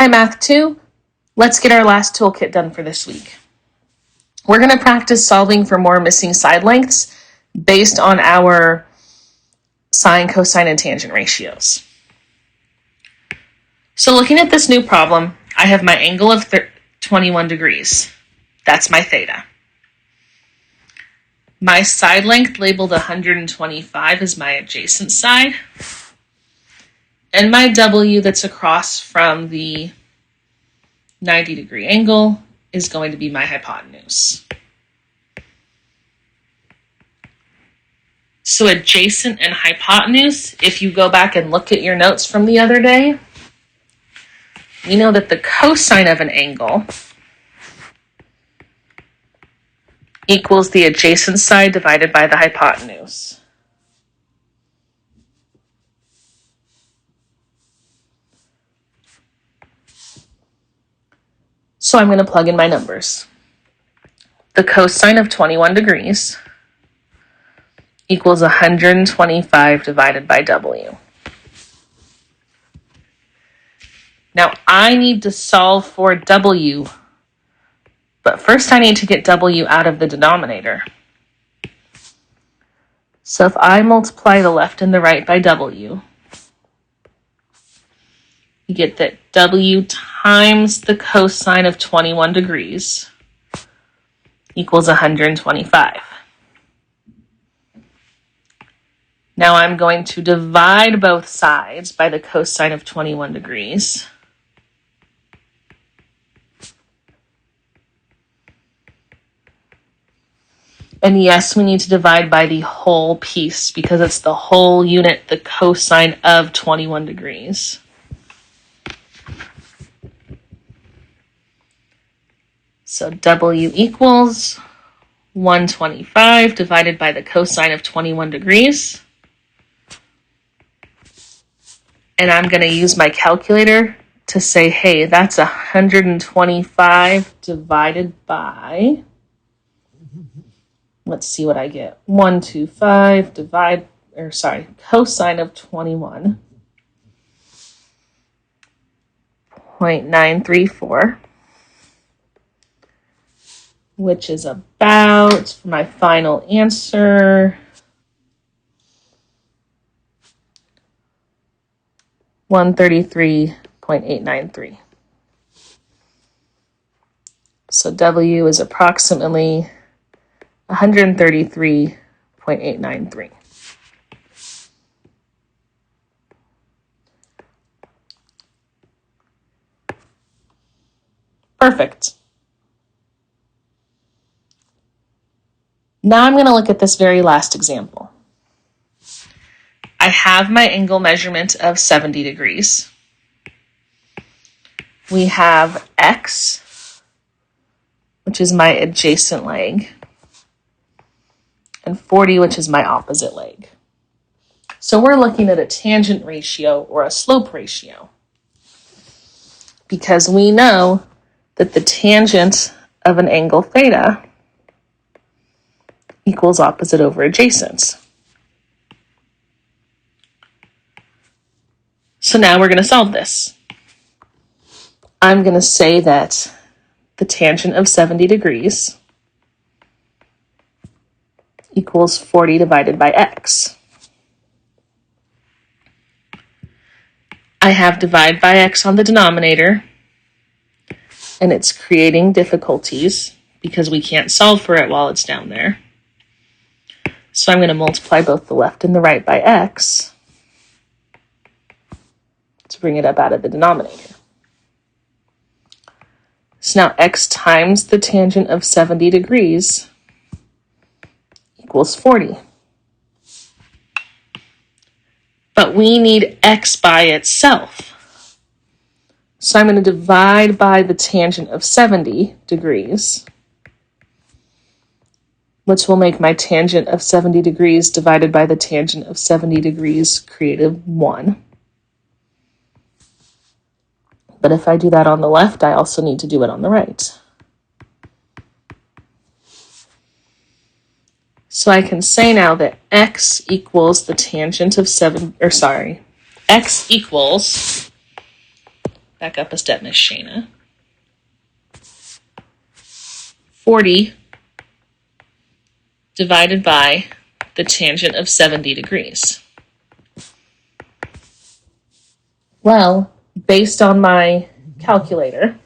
Hi, Math 2. Let's get our last toolkit done for this week. We're going to practice solving for more missing side lengths based on our sine, cosine, and tangent ratios. So looking at this new problem, I have my angle of 21 degrees. That's my theta. My side length labeled 125 is my adjacent side. And my W that's across from the 90-degree angle is going to be my hypotenuse. So adjacent and hypotenuse, if you go back and look at your notes from the other day, we know that the cosine of an angle equals the adjacent side divided by the hypotenuse. So I'm going to plug in my numbers. The cosine of 21 degrees equals 125 divided by W. Now I need to solve for W, but first I need to get W out of the denominator. So if I multiply the left and the right by W, you get that W times the cosine of 21 degrees equals 125. Now I'm going to divide both sides by the cosine of 21 degrees. And yes, we need to divide by the whole piece because it's the whole unit, the cosine of 21 degrees. So W equals 125 divided by the cosine of 21 degrees. And I'm going to use my calculator to say, hey, that's 125 divided by, let's see what I get. 125 cosine of 21, 0.934. Which is about my final answer, 133.893. So W is approximately 133.893. Perfect. Now I'm going to look at this very last example. I have my angle measurement of 70 degrees. We have X, which is my adjacent leg, and 40, which is my opposite leg. So we're looking at a tangent ratio or a slope ratio because we know that the tangent of an angle theta equals opposite over adjacent. So now we're going to solve this. I'm going to say that the tangent of 70 degrees equals 40 divided by X. I have divide by X on the denominator, and it's creating difficulties because we can't solve for it while it's down there. So I'm going to multiply both the left and the right by X to bring it up out of the denominator. So now X times the tangent of 70 degrees equals 40. But we need X by itself. So I'm going to divide by the tangent of 70 degrees, which will make my tangent of 70 degrees divided by the tangent of 70 degrees create a 1. But if I do that on the left, I also need to do it on the right. So I can say now that X equals the tangent of X equals Back up a step, Miss Shayna. 40 divided by the tangent of 70 degrees. Well, based on my calculator,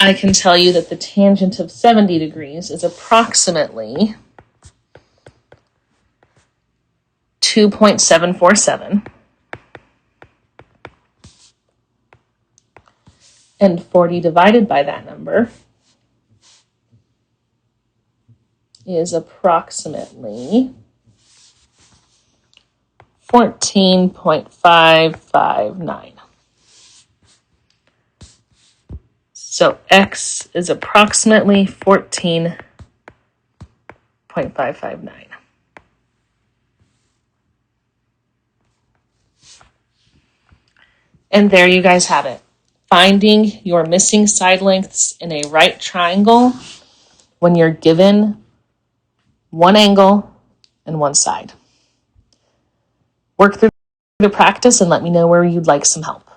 I can tell you that the tangent of 70 degrees is approximately 2.747. And 40 divided by that number is approximately 14.559. So x is approximately 14.559. And there you guys have it. Finding your missing side lengths in a right triangle when you're given one angle and one side. Work through the practice and let me know where you'd like some help.